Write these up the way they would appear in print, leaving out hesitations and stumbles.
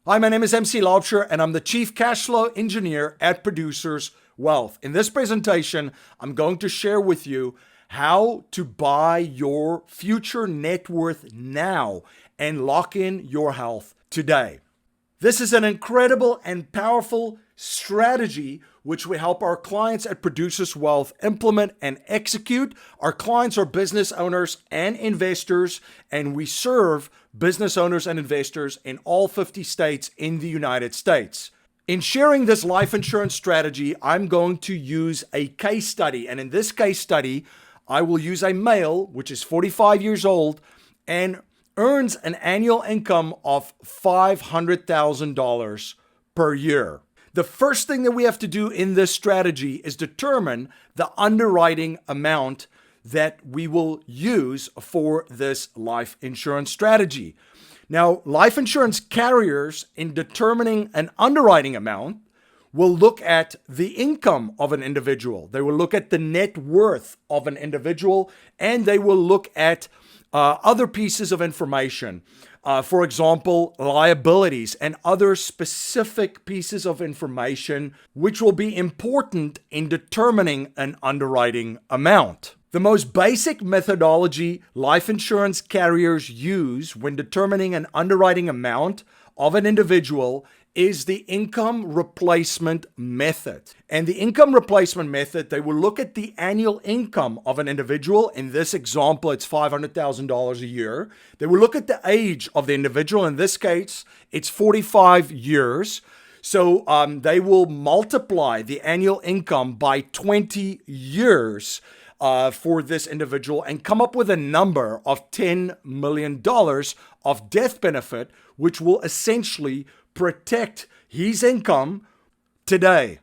Hi, my name is MC Laubscher, and I'm the Chief Cash Flow Engineer at Producers Wealth. In this presentation, I'm going to share with you how to buy your future net worth now and lock in your health today. This is an incredible and powerful strategy which we help our clients at Producers Wealth implement and execute. Our clients are business owners and investors, and we serve business owners and investors in all 50 states in the United States. In sharing this life insurance strategy, I'm going to use a case study. And in this case study, I will use a male, which is 45 years old, and earns an annual income of $500,000 per year. The first thing that we have to do in this strategy is determine the underwriting amount that we will use for this life insurance strategy. Now, life insurance carriers, in determining an underwriting amount, will look at the income of an individual. They will look at the net worth of an individual, and they will look at other pieces of information. For example, liabilities and other specific pieces of information which will be important in determining an underwriting amount. The most basic methodology life insurance carriers use when determining an underwriting amount of an individual is the income replacement method. And the income replacement method, they will look at the annual income of an individual. In this example, it's $500,000 a year. They will look at the age of the individual. In this case, it's 45 years. So they will multiply the annual income by 20 years for this individual and come up with a number of $10 million of death benefit, which will essentially protect his income today.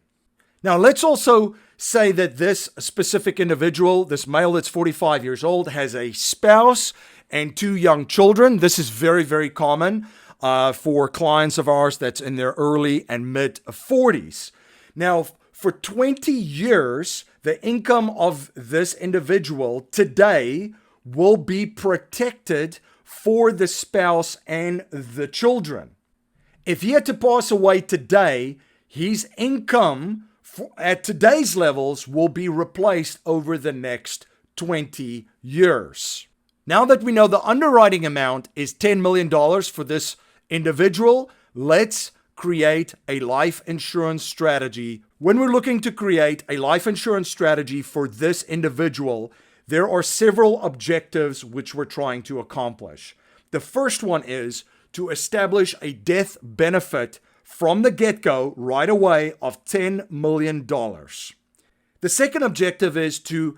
Now, let's also say that this specific individual, this male that's 45 years old, has a spouse and 2 young children. This is very, very common for clients of ours that's in their early and mid 40s. Now, for 20 years, the income of this individual today will be protected for the spouse and the children. If he had to pass away today, his income at today's levels will be replaced over the next 20 years. Now that we know the underwriting amount is $10 million for this individual, let's create a life insurance strategy. When we're looking to create a life insurance strategy for this individual, there are several objectives which we're trying to accomplish. The first one is to establish a death benefit from the get-go right away of $10 million. The second objective is to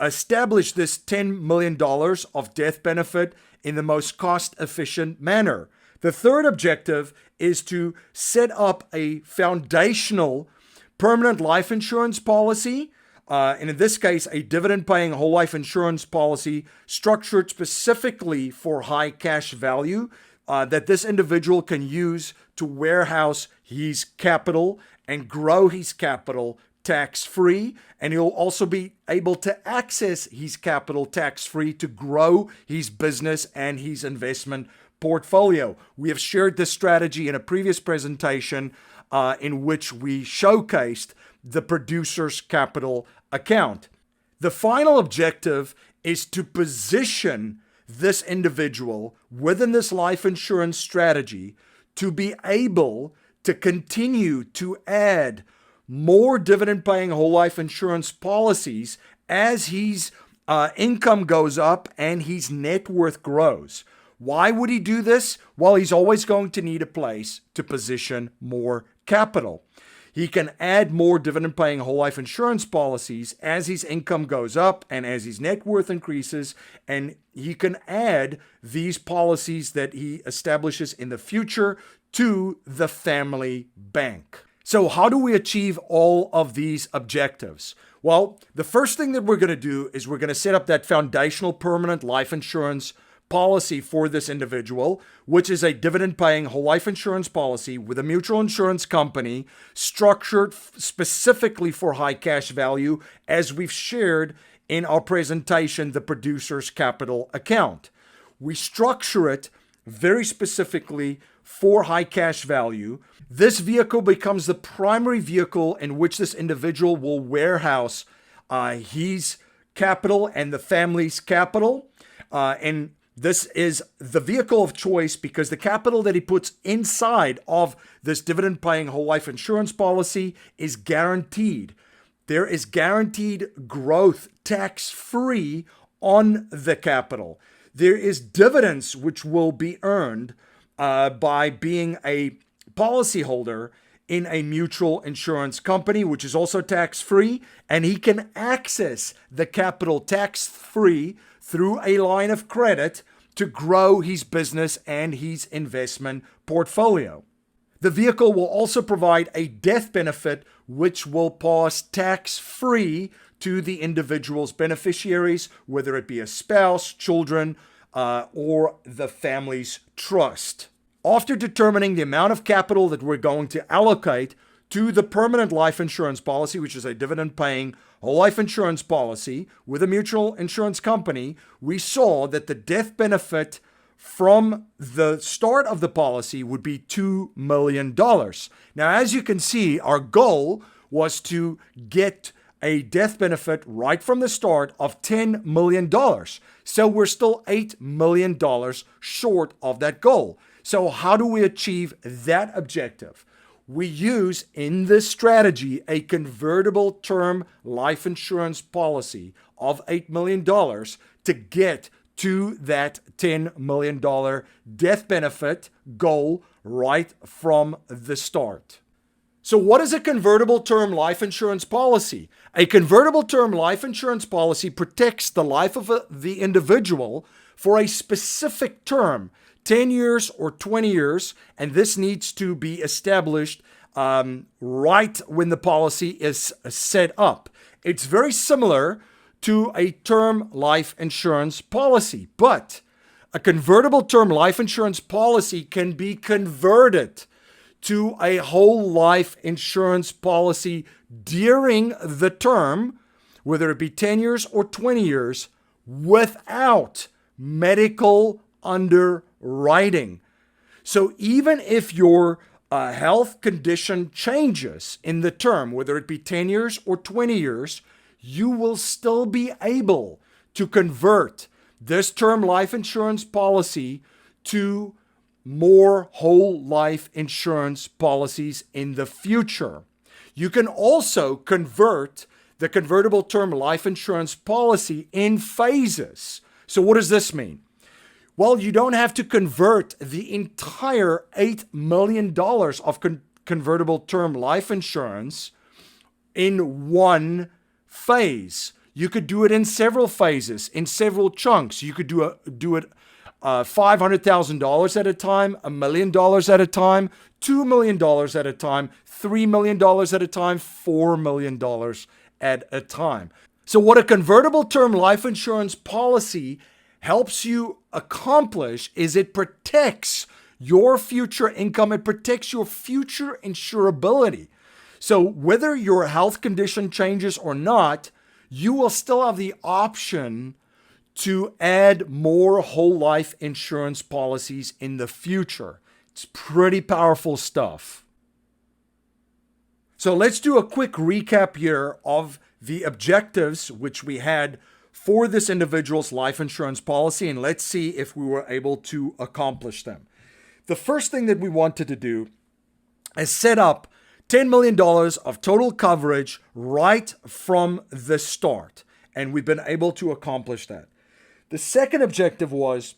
establish this $10 million of death benefit in the most cost-efficient manner. The third objective is to set up a foundational permanent life insurance policy, and in this case, a dividend-paying whole life insurance policy structured specifically for high cash value that this individual can use to warehouse his capital and grow his capital tax-free. And he'll also be able to access his capital tax-free to grow his business and his investment portfolio. We have shared this strategy in a previous presentation in which we showcased the producer's capital account. The final objective is to position this individual within this life insurance strategy to be able to continue to add more dividend-paying whole life insurance policies as his income goes up and his net worth grows. Why would he do this? Well, he's always going to need a place to position more capital. He can add more dividend-paying whole life insurance policies as his income goes up and as his net worth increases, and he can add these policies that he establishes in the future to the family bank. So how do we achieve all of these objectives? Well, the first thing that we're going to do is we're going to set up that foundational permanent life insurance policy for this individual, which is a dividend-paying whole life insurance policy with a mutual insurance company structured specifically for high cash value, as we've shared in our presentation, the producer's capital account. We structure it very specifically for high cash value. This vehicle becomes the primary vehicle in which this individual will warehouse his capital and the family's capital. And this is the vehicle of choice because the capital that he puts inside of this dividend-paying whole life insurance policy is guaranteed. There is guaranteed growth tax-free on the capital. There is dividends which will be earned by being a policyholder in a mutual insurance company, which is also tax-free, and he can access the capital tax-free through a line of credit to grow his business and his investment portfolio. The vehicle will also provide a death benefit, which will pass tax-free to the individual's beneficiaries, whether it be a spouse, children, or the family's trust. After determining the amount of capital that we're going to allocate to the permanent life insurance policy, which is a dividend-paying whole life insurance policy with a mutual insurance company, we saw that the death benefit from the start of the policy would be $2 million. Now, as you can see, our goal was to get a death benefit right from the start of $10 million. So we're still $8 million short of that goal. So how do we achieve that objective? We use in this strategy a convertible term life insurance policy of $8 million to get to that $10 million death benefit goal right from the start. So what is a convertible term life insurance policy? A convertible term life insurance policy protects the life of the individual for a specific term, 10 years or 20 years, and this needs to be established right when the policy is set up. It's very similar to a term life insurance policy, but a convertible term life insurance policy can be converted to a whole life insurance policy during the term, whether it be 10 years or 20 years, without medical underwriting. So even if your health condition changes in the term, whether it be 10 years or 20 years, you will still be able to convert this term life insurance policy to more whole life insurance policies in the future. You can also convert the convertible term life insurance policy in phases. So what does this mean? Well, you don't have to convert the entire $8 million of convertible term life insurance in one phase. You could do it in several phases, in several chunks. You could do it $500,000 at a time, $1 million at a time, $2 million at a time, $3 million at a time, $4 million at a time. So what a convertible term life insurance policy helps you accomplish is it protects your future income. It protects your future insurability. So whether your health condition changes or not, you will still have the option to add more whole life insurance policies in the future. It's pretty powerful stuff. So let's do a quick recap here of the objectives which we had for this individual's life insurance policy, and let's see if we were able to accomplish them. The first thing that we wanted to do is set up $10 million of total coverage right from the start, and we've been able to accomplish that. The second objective was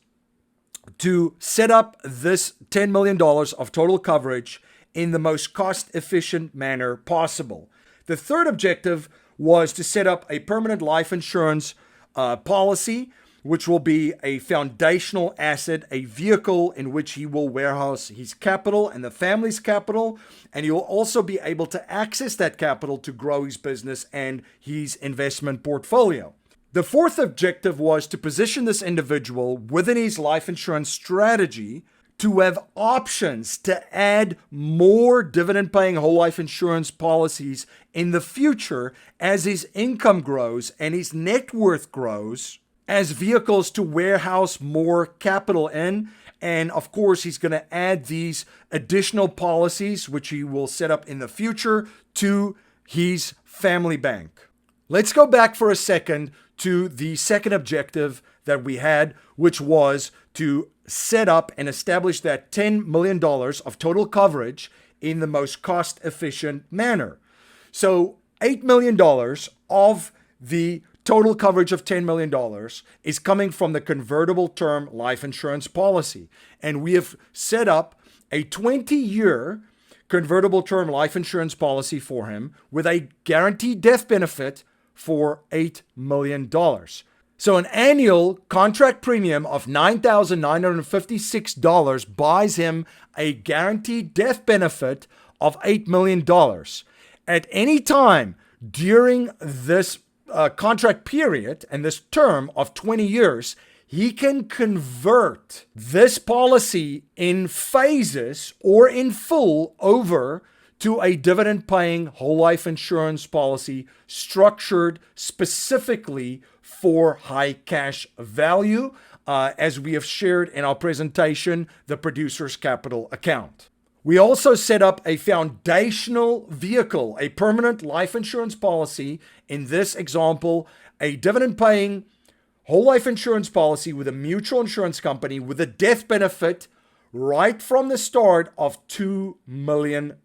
to set up this $10 million of total coverage in the most cost-efficient manner possible. The third objective was to set up a permanent life insurance policy, which will be a foundational asset, a vehicle in which he will warehouse his capital and the family's capital, and he will also be able to access that capital to grow his business and his investment portfolio. The fourth objective was to position this individual within his life insurance strategy to have options to add more dividend-paying whole life insurance policies in the future as his income grows and his net worth grows, as vehicles to warehouse more capital in, And of course, he's going to add these additional policies, which he will set up in the future, to his family bank. Let's go back for a second to the second objective that we had, which was to set up and establish that $10 million of total coverage in the most cost-efficient manner. So $8 million of the total coverage of $10 million is coming from the convertible term life insurance policy. And we have set up a 20-year convertible term life insurance policy for him with a guaranteed death benefit for $8 million. So an annual contract premium of $9,956 buys him a guaranteed death benefit of $8 million. At any time during this contract period and this term of 20 years, he can convert this policy in phases or in full over to a dividend-paying whole life insurance policy structured specifically for high cash value, as we have shared in our presentation, the Producer's Capital Account. We also set up a foundational vehicle, a permanent life insurance policy, in this example, a dividend-paying whole life insurance policy with a mutual insurance company with a death benefit right from the start of $2 million.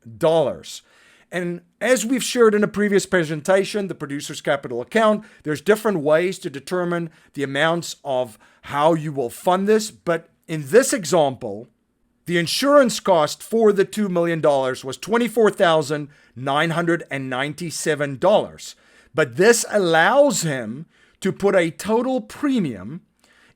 And as we've shared in a previous presentation, the Producer's Capital Account, there's different ways to determine the amounts of how you will fund this. But in this example, the insurance cost for the $2 million was $24,997. But this allows him to put a total premium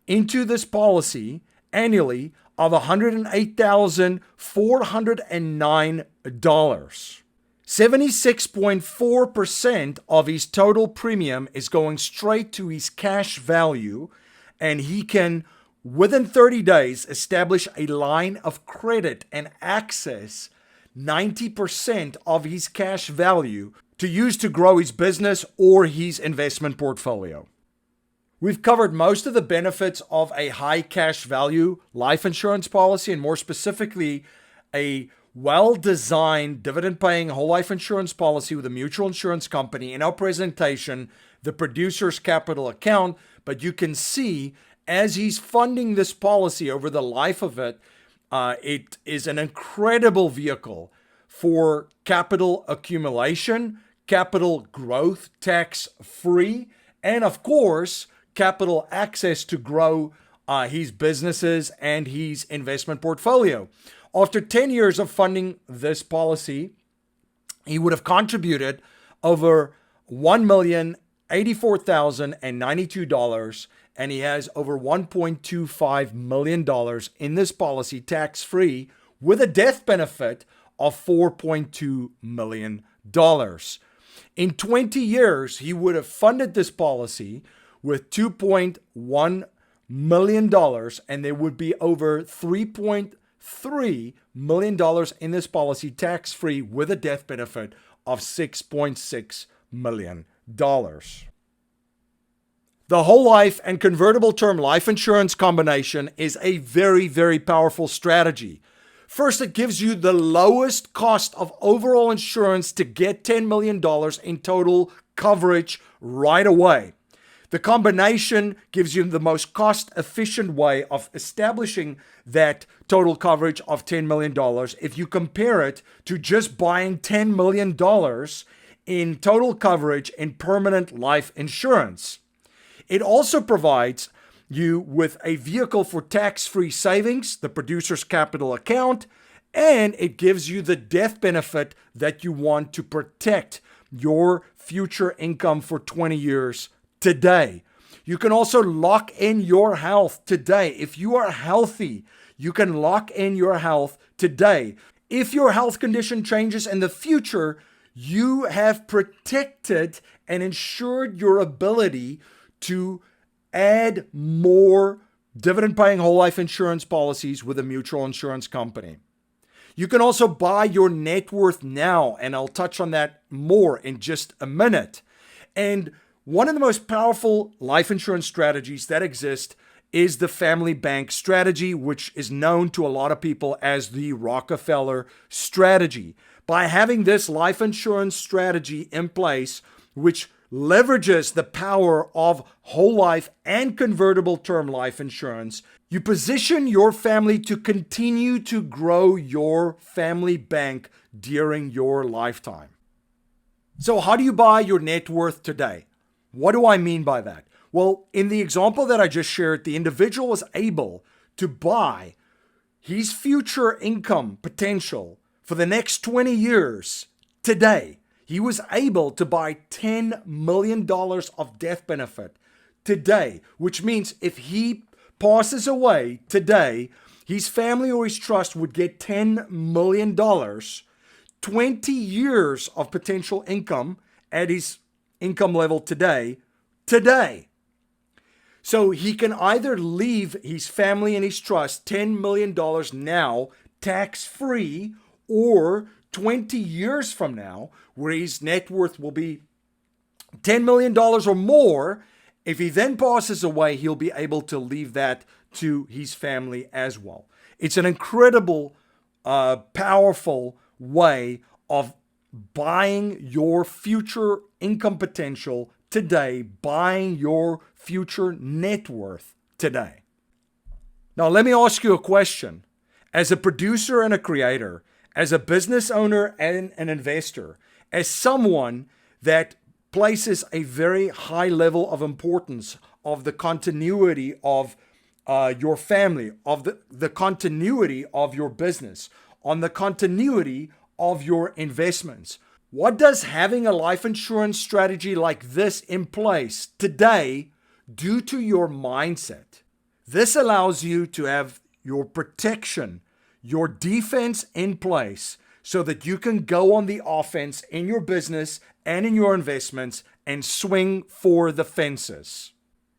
into this policy annually of $108,409. 76.4% of his total premium is going straight to his cash value, and he can, within 30 days, establish a line of credit and access 90% of his cash value to use to grow his business or his investment portfolio. We've covered most of the benefits of a high cash value life insurance policy, and more specifically, a well-designed dividend-paying whole life insurance policy with a mutual insurance company in our presentation, the Producer's Capital Account. But you can see, as he's funding this policy over the life of it, it is an incredible vehicle for capital accumulation, capital growth, tax-free, and of course, capital access to grow his businesses and his investment portfolio. After 10 years of funding this policy, he would have contributed over $1,084,092, and he has over $1.25 million in this policy tax-free with a death benefit of $4.2 million. In 20 years, he would have funded this policy with $2.1 million, and there would be over $3.3 million in this policy tax-free with a death benefit of $6.6 million. The whole life and convertible term life insurance combination is a very, very powerful strategy. First, it gives you the lowest cost of overall insurance to get $10 million in total coverage right away. The combination gives you the most cost-efficient way of establishing that total coverage of $10 million if you compare it to just buying $10 million in total coverage in permanent life insurance. It also provides you with a vehicle for tax-free savings, the Producer's Capital Account, and it gives you the death benefit that you want to protect your future income for 20 years today. You can also lock in your health today. If you are healthy, you can lock in your health today. If your health condition changes in the future, you have protected and ensured your ability to add more dividend-paying whole life insurance policies with a mutual insurance company. You can also buy your net worth now, and I'll touch on that more in just a minute. And one of the most powerful life insurance strategies that exist is the family bank strategy, which is known to a lot of people as the Rockefeller strategy. By having this life insurance strategy in place, which leverages the power of whole life and convertible term life insurance, you position your family to continue to grow your family bank during your lifetime. So how do you buy your net worth today? What do I mean by that? Well, in the example that I just shared, the individual was able to buy his future income potential for the next 20 years today. He was able to buy $10 million of death benefit today, which means if he passes away today, his family or his trust would get $10 million, 20 years of potential income at his income level today. So he can either leave his family and his trust $10 million now, tax-free, or 20 years from now, where his net worth will be $10 million or more. If he then passes away, he'll be able to leave that to his family as well. It's an incredible, powerful way of buying your future income potential today, buying your future net worth today. Now, let me ask you a question. As a producer and a creator, as a business owner and an investor, as someone that places a very high level of importance of the continuity of your family, of the continuity of your business, on the continuity of your investments, what does having a life insurance strategy like this in place today do to your mindset? This allows you to have your protection, your defense in place so that you can go on the offense in your business and in your investments and swing for the fences.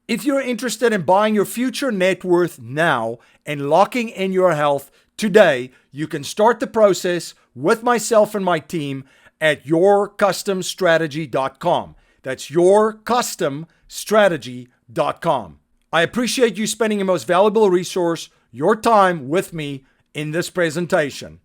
If you're interested in buying your future net worth now and locking in your health today, you can start the process with myself and my team at yourcustomstrategy.com. That's yourcustomstrategy.com. I appreciate you spending your most valuable resource, your time, with me in this presentation.